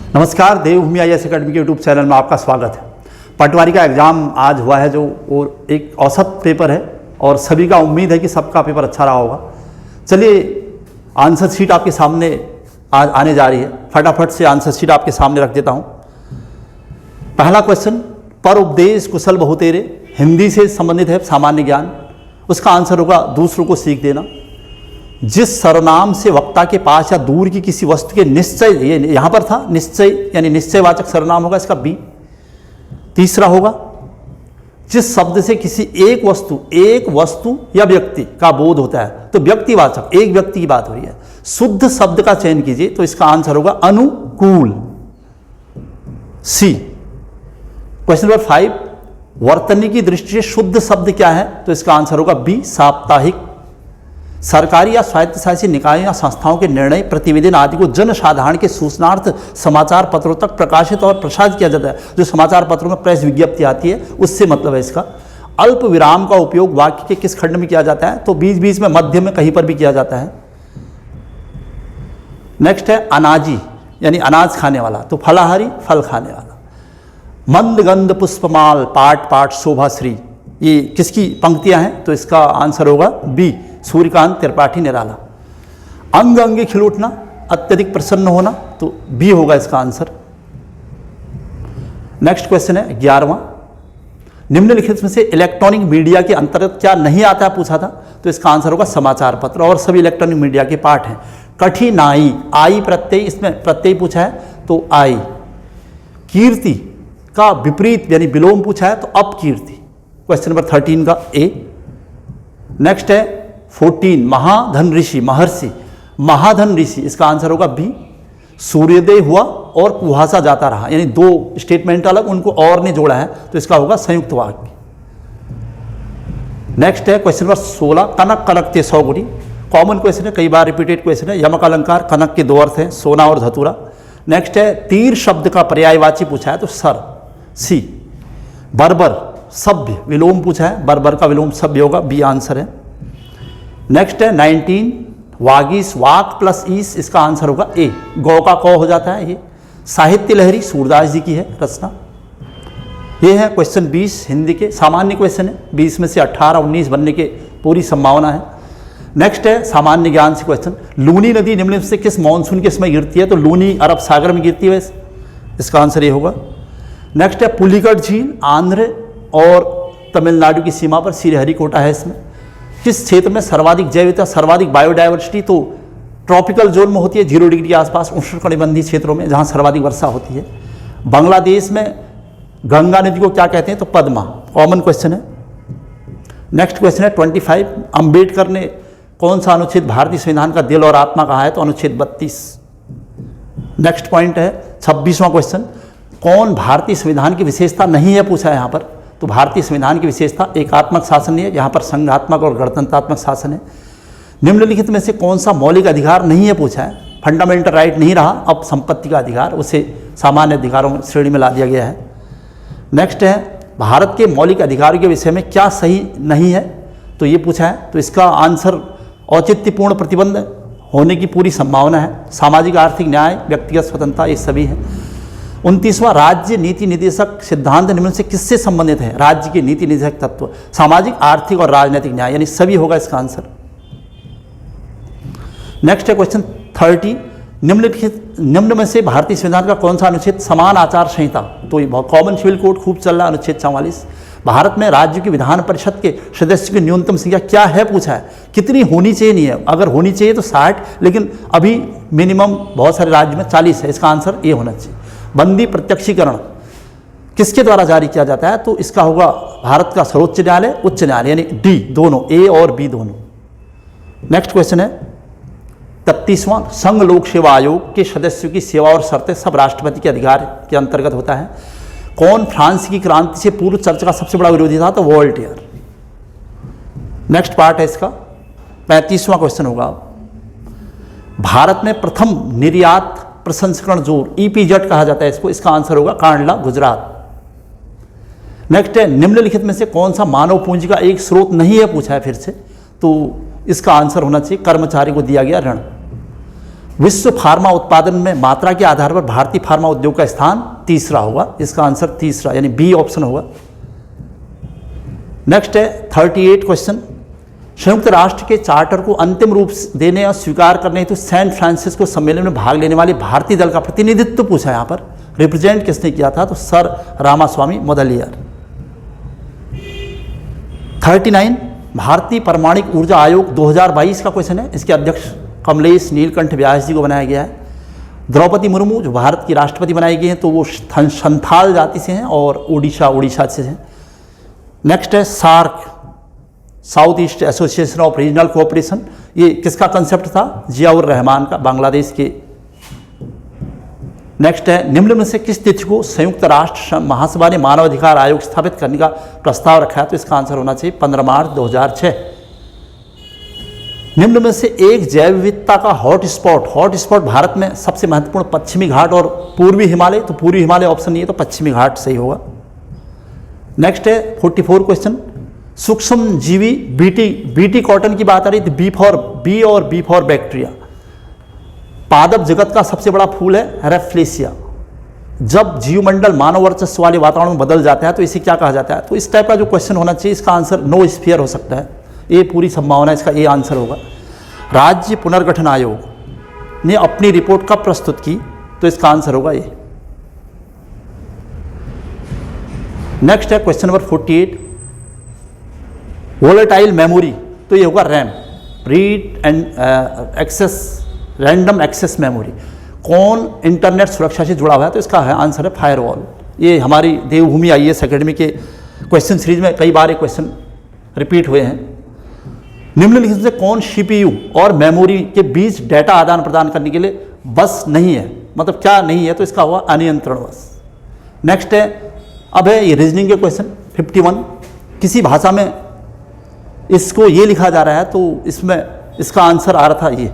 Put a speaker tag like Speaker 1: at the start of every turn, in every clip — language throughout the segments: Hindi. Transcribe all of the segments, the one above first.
Speaker 1: नमस्कार, देवभूमि IAS अकेडमी के यूट्यूब चैनल में आपका स्वागत है। पटवारी का एग्ज़ाम आज हुआ है जो और एक औसत पेपर है और सभी का उम्मीद है कि सबका पेपर अच्छा रहा होगा। चलिए, आंसर शीट आपके सामने आज आने जा रही है। फटाफट से आंसर शीट आपके सामने रख देता हूँ। पहला क्वेश्चन, पर उपदेश कुशल बहुतेरे, हिंदी से संबंधित है, सामान्य ज्ञान। उसका आंसर होगा दूसरों को सीख देना। जिस सर्वनाम से वक्ता के पास या दूर की किसी वस्तु के निश्चय, ये यहाँ पर था निश्चय यानी निश्चयवाचक सर्वनाम होगा, इसका बी। तीसरा होगा, जिस शब्द से किसी एक वस्तु या व्यक्ति का बोध होता है, तो व्यक्तिवाचक एक व्यक्ति की बात हो रही है। शुद्ध शब्द का चयन कीजिए, तो इसका आंसर होगा अनुकूल, सी। क्वेश्चन नंबर 5, वर्तनी की दृष्टि से शुद्ध शब्द क्या है, तो इसका आंसर होगा बी, साप्ताहिक। सरकारी या स्वायत्तशासी निकायों या संस्थाओं के निर्णय, प्रतिवेदन आदि को जनसाधारण के सूचनार्थ समाचार पत्रों तक प्रकाशित और प्रसारित किया जाता है। जो समाचार पत्रों में प्रेस विज्ञप्ति आती है, उससे मतलब है इसका। अल्प विराम का उपयोग वाक्य के किस खंड में किया जाता है, तो बीच बीच में, मध्य में, कहीं पर भी किया जाता है। नेक्स्ट है अनाजी यानी अनाज खाने वाला, तो फलाहारी, फल खाने वाला। मंद गंध पुष्पमाल, पाट पाट शोभाश्री, ये किसकी पंक्तियां हैं, तो इसका आंसर होगा बी, सूर्यकांत त्रिपाठी निराला। अंग अंगी खिल उठना, अत्यधिक प्रसन्न होना, तो बी होगा इसका आंसर। नेक्स्ट क्वेश्चन है 11वां, निम्नलिखित में से इलेक्ट्रॉनिक मीडिया के अंतर्गत क्या नहीं आता है, पूछा था, तो इसका आंसर होगा समाचार पत्र और सभी इलेक्ट्रॉनिक मीडिया के पार्ट हैं। कठिनाई, आई प्रत्यय, इसमें प्रत्यय पूछा है तो आई। कीर्ति का विपरीत यानी विलोम पूछा है तो अपकीर्ति, क्वेश्चन नंबर 13 का ए। नेक्स्ट है 14, महाधन ऋषि, महर्षि, महाधन ऋषि, इसका आंसर होगा बी। सूर्योदय हुआ और कुहासा जाता रहा, यानी दो स्टेटमेंट अलग, उनको और ने जोड़ा है, तो इसका होगा संयुक्त वाक्य। नेक्स्ट है क्वेश्चन नंबर 16, कनक कनकते 100 गुणी, कॉमन क्वेश्चन है, कई बार रिपीटेड क्वेश्चन है। यमक अलंकार, कनक के दो अर्थ हैं, सोना और धतूरा। नेक्स्ट है तीर शब्द का पर्यायवाची पूछा है तो सर, सी। बर्बर सभ्य, विलोम पूछा है, बर्बर का विलोम सभ्य होगा, बी आंसर है। नेक्स्ट है 19, वागीश, वाक प्लस ईस, इसका आंसर होगा ए, गौ का कौ हो जाता है ये। साहित्य लहरी सूरदास जी की है रचना। ये है क्वेश्चन 20 हिंदी के, सामान्य क्वेश्चन है, 20 में से 18 19 बनने के पूरी संभावना है। नेक्स्ट है सामान्य ज्ञान से क्वेश्चन, लूनी नदी निम्नलिखित से किस मानसून के समय गिरती है, तो लूनी अरब सागर में गिरती है, इसका आंसर ये होगा। नेक्स्ट है पुलिकट झील, आंध्र और तमिलनाडु की सीमा पर, श्रीहरिकोटा है इसमें। किस क्षेत्र में सर्वाधिक जैव विविधता, सर्वाधिक बायोडाइवर्सिटी, तो ट्रॉपिकल जोन में होती है, 0 डिग्री के आसपास, उष्णकटिबंधीय क्षेत्रों में जहाँ सर्वाधिक वर्षा होती है। बांग्लादेश में गंगा नदी को क्या कहते हैं, तो पद्मा, कॉमन क्वेश्चन है। नेक्स्ट क्वेश्चन है 25, अंबेडकर ने कौन सा अनुच्छेद भारतीय संविधान का दिल और आत्मा कहा है, तो अनुच्छेद 32। नेक्स्ट पॉइंट है 26वां क्वेश्चन, कौन भारतीय संविधान की विशेषता नहीं है, पूछा है यहाँ पर, तो भारतीय संविधान की विशेषता एकात्मक शासन नहीं है, यहाँ पर संघात्मक और गणतंत्रात्मक शासन है। निम्नलिखित में से कौन सा मौलिक अधिकार नहीं है, पूछा है। फंडामेंटल राइट नहीं रहा, अब संपत्ति का अधिकार, उसे सामान्य अधिकारों श्रेणी में ला दिया गया है। नेक्स्ट है भारत के मौलिक अधिकारों के विषय में क्या सही नहीं है, तो ये पूछा है, तो इसका आंसर औचित्यपूर्ण प्रतिबंध होने की पूरी संभावना है। सामाजिक आर्थिक न्याय, व्यक्तिगत स्वतंत्रता, ये सभी है। 29वां, राज्य नीति निर्देशक सिद्धांत निम्न से किससे संबंधित है, राज्य के नीति निर्देशक तत्व, सामाजिक, आर्थिक और राजनीतिक न्याय, यानी सभी होगा इसका आंसर। नेक्स्ट है क्वेश्चन 30, निम्न में से भारतीय संविधान का कौन सा अनुच्छेद समान आचार संहिता, तो ये बहुत कॉमन सिविल कोड खूब चल रहा है, अनुच्छेद 44। भारत में राज्य की विधान परिषद के सदस्य की न्यूनतम संख्या क्या है, पूछा है। कितनी होनी चाहिए नहीं है, अगर होनी चाहिए तो 60, लेकिन अभी मिनिमम बहुत सारे राज्य में 40 है, इसका आंसर ए होना चाहिए। बंदी प्रत्यक्षीकरण किसके द्वारा जारी किया जाता है, तो इसका होगा भारत का सर्वोच्च न्यायालय, उच्च न्यायालय, यानी डी, दोनों, ए और बी दोनों। नेक्स्ट क्वेश्चन है 33वां, संघ लोक सेवा आयोग के सदस्यों की सेवा और शर्तें सब राष्ट्रपति के अधिकार के अंतर्गत होता है। कौन फ्रांस की क्रांति से पूर्व चर्च का सबसे बड़ा विरोधी था, तो वोल्टेयर। नेक्स्ट पार्ट है इसका 35वां क्वेश्चन होगा, भारत में प्रथम निर्यात प्रसंस्करण जोन, EPZ कहा जाता है इसको, इसका आंसर होगा कांडला, गुजरात। नेक्स्ट है निम्नलिखित में से कौन सा मानव पूंजी का एक स्रोत नहीं है, पूछा है फिर से, तो इसका आंसर होना चाहिए कर्मचारी को दिया गया ऋण। विश्व फार्मा उत्पादन में मात्रा के आधार पर भारतीय फार्मा उद्योग का स्थान तीसरा होगा, इसका आंसर तीसरा यानी बी ऑप्शन होगा। नेक्स्ट है 38 क्वेश्चन, संयुक्त राष्ट्र के चार्टर को अंतिम रूप देने और स्वीकार करने हेतु सैन फ्रांसिस्को सम्मेलन में भाग लेने वाले भारतीय दल का प्रतिनिधित्व पूछा। यहाँ पर रिप्रेजेंट किसने किया था, तो सर रामास्वामी मुदलियार। 39 भारतीय परमाणु ऊर्जा आयोग 2022 का क्वेश्चन है, इसके अध्यक्ष कमलेश नीलकंठ व्यास जी को बनाया गया है। द्रौपदी मुर्मू जो भारत की राष्ट्रपति बनाई गई हैं तो वो संथाल जाति से हैं और उड़ीसा से हैं। नेक्स्ट है SAARC, South East Association of Regional Cooperation, ये किसका कंसेप्ट था, जियाउर रहमान का, बांग्लादेश के। नेक्स्ट है निम्न में से किस तिथि को संयुक्त राष्ट्र महासभा ने मानवाधिकार आयोग स्थापित करने का प्रस्ताव रखा है, तो इसका आंसर होना चाहिए 15 मार्च 2006। निम्न में से एक जैव विविधता का हॉटस्पॉट भारत में सबसे महत्वपूर्ण पश्चिमी घाट और पूर्वी हिमालय, तो पूर्वी हिमालय ऑप्शन नहीं है तो पश्चिमी घाट सही होगा। नेक्स्ट है 44 क्वेश्चन, सूक्ष्म जीवी बीटी कॉटन की बात आ रही थी, बी फॉर बैक्टीरिया। पादप जगत का सबसे बड़ा फूल है रेफ्लेसिया। जब जीवमंडल मानव वर्चस्व वाले वातावरण में बदल जाता है तो इसे क्या कहा जाता है, तो इस टाइप का जो क्वेश्चन होना चाहिए इसका आंसर नो स्फीयर हो सकता है, ये पूरी संभावना इसका ये आंसर होगा। राज्य पुनर्गठन आयोग ने अपनी रिपोर्ट कब प्रस्तुत की, तो इसका आंसर होगा ये। नेक्स्ट है क्वेश्चन नंबर 48, वोलेटाइल मेमोरी, तो ये होगा RAM, read and random access memory. कौन इंटरनेट सुरक्षा से जुड़ा हुआ है, तो इसका है आंसर है फायरवॉल। ये हमारी देवभूमि IAS एकेडमी के क्वेश्चन सीरीज में कई बार ये क्वेश्चन रिपीट हुए हैं। निम्नलिखित से कौन CPU और मेमोरी के बीच डेटा आदान प्रदान करने के लिए बस नहीं है, मतलब क्या नहीं है, तो इसका हुआ अनियंत्रण बस। नेक्स्ट है, अब है ये रीजनिंग के क्वेश्चन 51, किसी भाषा में इसको ये लिखा जा रहा है तो इसमें इसका आंसर आ रहा था ये।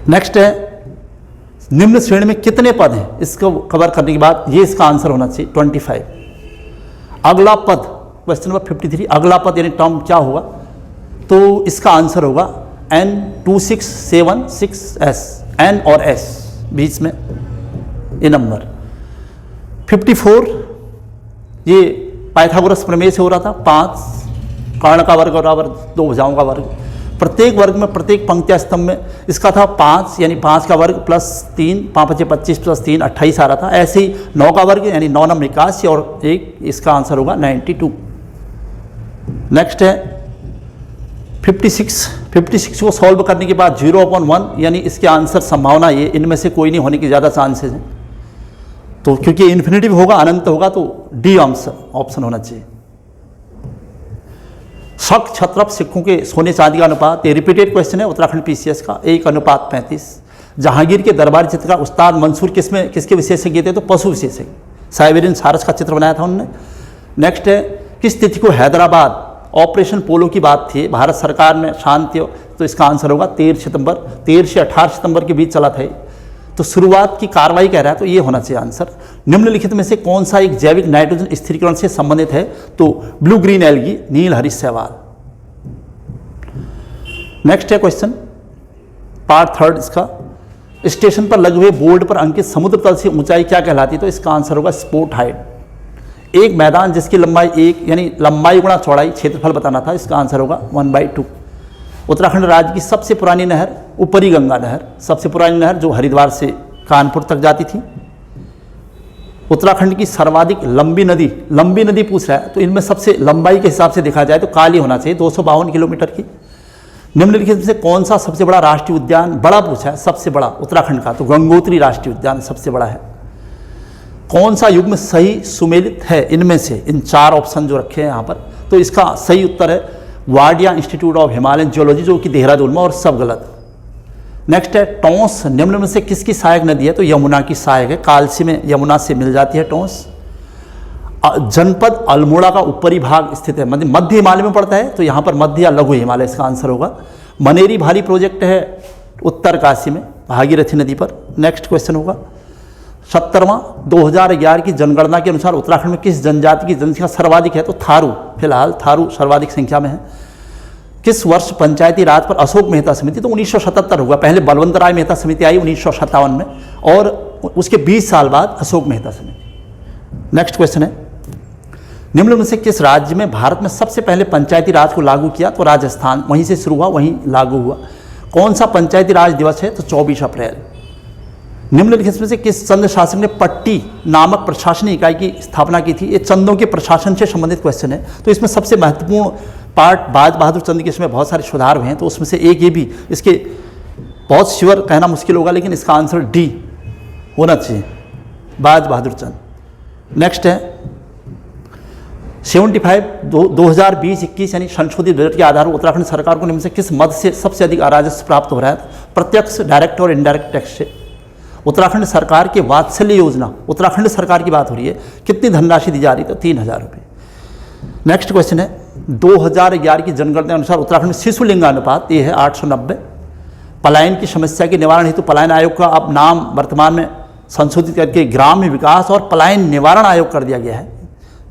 Speaker 1: नेक्स्ट है, निम्न श्रेणी में कितने पद हैं, इसको कवर करने के बाद ये इसका आंसर होना चाहिए 25। अगला पद क्वेश्चन नंबर 53, अगला पद यानी टर्म क्या होगा, तो इसका आंसर होगा N2676S, N और S बीच में ये नंबर। 54 ये पाइथागोरस प्रमेय से हो रहा था, 5 कर्ण का वर्ग बराबर 2 भुजाओं का वर्ग, प्रत्येक वर्ग में प्रत्येक पंक्तिया स्तंभ में इसका था 5 यानी 5 का वर्ग प्लस 3, 5 × 25 प्लस 3 28 आ रहा था। ऐसे ही 9 का वर्ग यानी 9 नंबर 81 और 1, इसका आंसर होगा 92। नेक्स्ट है 56 को सॉल्व करने के बाद 0/1 यानी इसके आंसर संभावना ये, इनमें से कोई नहीं होने की ज़्यादा चांसेस हैं, तो क्योंकि इन्फिनिटिव होगा अनंत होगा तो डी ऑप्शन होना चाहिए। शक छत्रप सिक्कों के सोने चांदी का अनुपात, ये रिपीटेड क्वेश्चन है उत्तराखंड PCS का, 1:35। जहांगीर के दरबारी चित्र का उस्ताद मंसूर किसके विशेषज्ञ थे, तो पशु विशेषज्ञ, साइबेरियन सारस का चित्र बनाया था उन्होंने। नेक्स्ट है, किस तिथि को हैदराबाद ऑपरेशन पोलो की बात थी भारत सरकार में शांति, तो इसका आंसर होगा 13 सितंबर, 13 से 18 सितंबर के बीच चला था, तो शुरुआत की कार्रवाई कह रहा है, तो ये होना चाहिए आंसर। निम्नलिखित में से कौन सा एक जैविक नाइट्रोजन स्थिरीकरण से संबंधित है, तो ब्लू ग्रीन एल्गी, नील हरीश सहवाल। नेक्स्ट है क्वेश्चन पार्ट 3 इसका, स्टेशन पर लगे हुए बोर्ड पर अंकित समुद्र तल से ऊंचाई क्या कहलाती है, तो इसका आंसर होगा स्पोर्ट हाइट। एक मैदान जिसकी लंबाई 1 यानी लंबाई गुणा चौड़ाई क्षेत्रफल बताना था, इसका आंसर होगा 1/2। उत्तराखंड राज्य की सबसे पुरानी नहर ऊपरी गंगा नहर, सबसे पुरानी नहर जो हरिद्वार से कानपुर तक जाती थी। उत्तराखंड की सर्वाधिक लंबी नदी पूछ रहा है, तो इनमें सबसे लंबाई के हिसाब से देखा जाए तो काली होना चाहिए 252 किलोमीटर की। निम्नलिखित में से कौन सा सबसे बड़ा राष्ट्रीय उद्यान, बड़ा पूछा है सबसे बड़ा उत्तराखंड का, तो गंगोत्री राष्ट्रीय उद्यान सबसे बड़ा है। कौन सा युग्म सही सुमेलित है इनमें से, इन 4 ऑप्शन जो रखे हैं यहाँ पर, तो इसका सही उत्तर है Wadia institute of Himalayan geology जो कि देहरादून में, और सब गलत। नेक्स्ट है टोंस, निम्न में से किसकी सहायक नदी है, तो यमुना की सहायक है, कालसी में यमुना से मिल जाती है टोंस। जनपद अल्मोड़ा का ऊपरी भाग स्थित है, मध्य हिमालय में पड़ता है, तो यहाँ पर मध्य या लघु हिमालय इसका आंसर होगा। मनेरी भारी प्रोजेक्ट है उत्तरकाशी में भागीरथी नदी पर। नेक्स्ट क्वेश्चन होगा 70वां, 2011 की जनगणना के अनुसार उत्तराखंड में किस जनजाति की जनसंख्या सर्वाधिक है, तो थारू, फिलहाल थारू सर्वाधिक संख्या में है। किस वर्ष पंचायती राज पर अशोक मेहता समिति, तो 1977 हुआ, पहले बलवंत राय मेहता समिति आई 1957 में और उसके 20 साल बाद अशोक मेहता समिति। नेक्स्ट क्वेश्चन है, निम्न में से किस राज्य में भारत में सबसे पहले पंचायती राज को लागू किया, तो राजस्थान, वहीं से शुरू हुआ वहीं लागू हुआ। कौन सा पंचायती राज दिवस है, तो 24 अप्रैल। निम्नलिखित में से किस चंद शासक ने पट्टी नामक प्रशासनिक इकाई की स्थापना की थी, ये चंदों के प्रशासन से संबंधित क्वेश्चन है। तो इसमें सबसे महत्वपूर्ण पार्ट बाज बहादुर चंद के, इसमें बहुत सारे सुधार हुए हैं, तो उसमें से एक ये भी, इसके बहुत श्योर कहना मुश्किल होगा लेकिन इसका आंसर डी होना चाहिए, बाज बहादुर चंद। नेक्स्ट है 75 2020-21 यानी संशोधित बजट के आधार पर उत्तराखंड सरकार को निम्न से किस मद से सबसे अधिक राजस्व प्राप्त हो रहा है, प्रत्यक्ष, डायरेक्ट और इनडायरेक्ट टैक्स से। उत्तराखंड सरकार की वात्सल्य योजना, उत्तराखंड सरकार की बात हो रही है, कितनी धनराशि दी जा रही है, तो 3000 रुपये। नेक्स्ट क्वेश्चन है 2011 की जनगणना के अनुसार उत्तराखंड में शिशु लिंगानुपात ये है 890। पलायन की समस्या के निवारण हेतु पलायन आयोग का अब नाम वर्तमान में संशोधित करके ग्राम्य विकास और पलायन निवारण आयोग कर दिया गया है।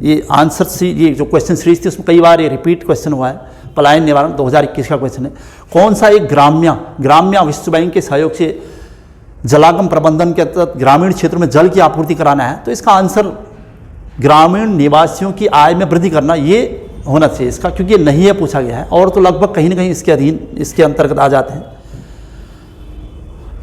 Speaker 1: ये आंसर सी, ये जो क्वेश्चन सीरीज थी उसमें कई बार ये रिपीट क्वेश्चन हुआ है। पलायन निवारण 2021 का क्वेश्चन है। कौन सा एक ग्राम्य विश्व बैंक के सहयोग से जलागम प्रबंधन के तहत ग्रामीण क्षेत्रों में जल की आपूर्ति कराना है, तो इसका आंसर ग्रामीण निवासियों की आय में वृद्धि करना, ये होना चाहिए इसका, क्योंकि ये नहीं है पूछा गया है, और तो लगभग कहीं ना कहीं इसके अधीन, इसके अंतर्गत आ जाते हैं।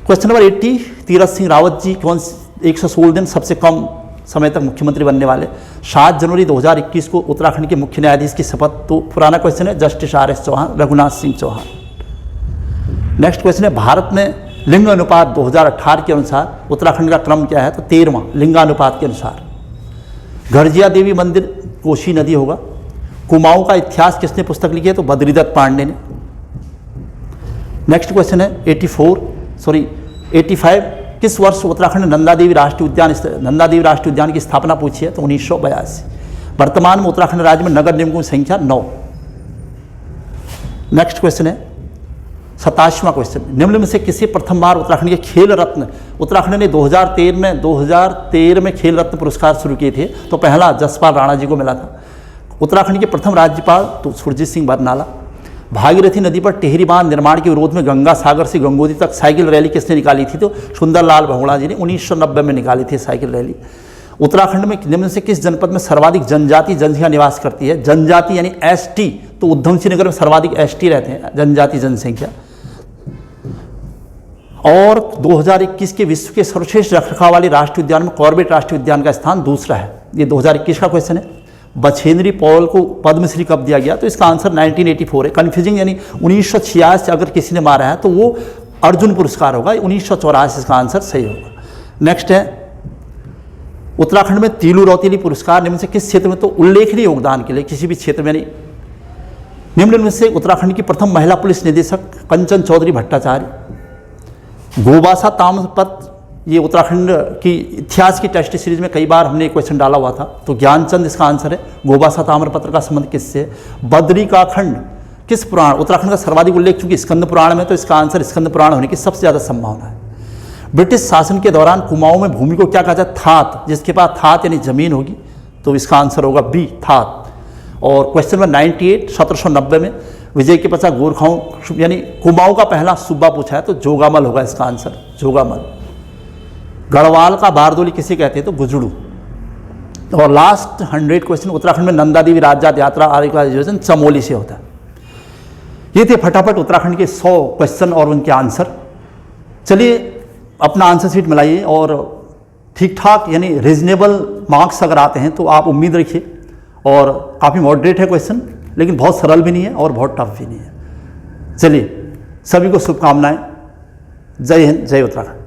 Speaker 1: क्वेश्चन नंबर 80, तीरथ सिंह रावत जी कौन 116 दिन सबसे कम समय तक मुख्यमंत्री बनने वाले। 7 जनवरी 2021 को उत्तराखंड के मुख्य न्यायाधीश की शपथ, तो पुराना क्वेश्चन है, justice RS Chauhan, Raghunath Singh Chauhan. Next question है, भारत में लिंग अनुपात 2018 के अनुसार उत्तराखंड का क्रम क्या है, तो 13वां लिंगानुपात के अनुसार। घरजिया देवी मंदिर कोसी नदी होगा। कुमाऊं का इतिहास किसने पुस्तक लिखी है, तो बद्रीदत्त पांडे ने। नेक्स्ट क्वेश्चन है 85, किस वर्ष उत्तराखंड नंदा देवी राष्ट्रीय उद्यान की स्थापना पूछी है, तो 1982। वर्तमान में उत्तराखंड राज्य में नगर निगमों की संख्या 9। नेक्स्ट क्वेश्चन है 27वां क्वेश्चन, निम्न में से किसी प्रथम बार उत्तराखंड के खेल रत्न, उत्तराखंड ने 2013 में खेल रत्न पुरस्कार शुरू किए थे, तो पहला जसपाल राणा जी को मिला था। उत्तराखंड के प्रथम राज्यपाल तो सुरजीत सिंह बरनाला। भागीरथी नदी पर टिहरी बांध निर्माण के विरोध में गंगा सागर से गंगोत्री तक साइकिल रैली किसने निकाली थी, तो सुंदरलाल बहुगुणा जी ने 1990 में निकाली थी साइकिल रैली। उत्तराखंड में निम्न से किस जनपद में सर्वाधिक जनजाति जनसंख्या निवास करती है, जनजाति यानी ST, तो उधम सिंह नगर में सर्वाधिक ST रहते हैं, जनजाति जनसंख्या। और 2021 के विश्व के सर्वश्रेष्ठ रखरखाव वाले राष्ट्रीय उद्यान में कॉर्बेट राष्ट्रीय उद्यान का स्थान दूसरा है। ये 2021 का क्वेश्चन है। बछेंद्री पॉल को पद्मश्री कब दिया गया, तो इसका आंसर 1984 है। कन्फ्यूजिंग, यानी 1986 से अगर किसी ने मारा है तो वो अर्जुन पुरस्कार होगा, 1984 इसका आंसर सही होगा। नेक्स्ट है उत्तराखंड में तीलू रौतेली पुरस्कार निम्न से किस क्षेत्र में, तो उल्लेखनीय योगदान के लिए किसी भी क्षेत्र में नहीं। निम्न में से उत्तराखंड की प्रथम महिला पुलिस निदेशक कंचन चौधरी भट्टाचार्य। गोबासा ताम्रपत्र, ये उत्तराखंड की इतिहास की टेस्ट सीरीज में कई बार हमने क्वेश्चन डाला हुआ था, तो ज्ञानचंद इसका आंसर है। गोबासा ताम्रपत्र का संबंध किससे। बद्री का खंड किस पुराण, उत्तराखंड का सर्वाधिक उल्लेख चूंकि स्कंद पुराण में, तो इसका आंसर स्कंद पुराण होने की सबसे ज़्यादा संभावना है। ब्रिटिश शासन के दौरान कुमाऊं में भूमि को क्या कहा जाता है, थात, जिसके पास थात यानी जमीन होगी, तो इसका आंसर होगा बी, थात। और क्वेश्चन नंबर 98, 1790 में विजय के पश्चात गोरखाओं यानी कुमाऊं का पहला सूबा पूछा है, तो जोगामल होगा इसका आंसर, जोगामल। गढ़वाल का बारदोली किसे कहते हैं, तो गुजड़ू। और लास्ट 100 क्वेश्चन, उत्तराखंड में नंदा देवी राज्य यात्रा आदि का आयोजन चमोली से होता है। ये थे फटाफट उत्तराखंड के 100 क्वेश्चन और उनके आंसर। चलिए अपना आंसर शीट मिलाइए और ठीक ठाक यानी रीजनेबल मार्क्स अगर आते हैं तो आप उम्मीद रखिए। और काफ़ी मॉडरेट है क्वेश्चन, लेकिन बहुत सरल भी नहीं है और बहुत टफ भी नहीं है। चलिए सभी को शुभकामनाएं। जय हिंद, जय उत्तराखंड।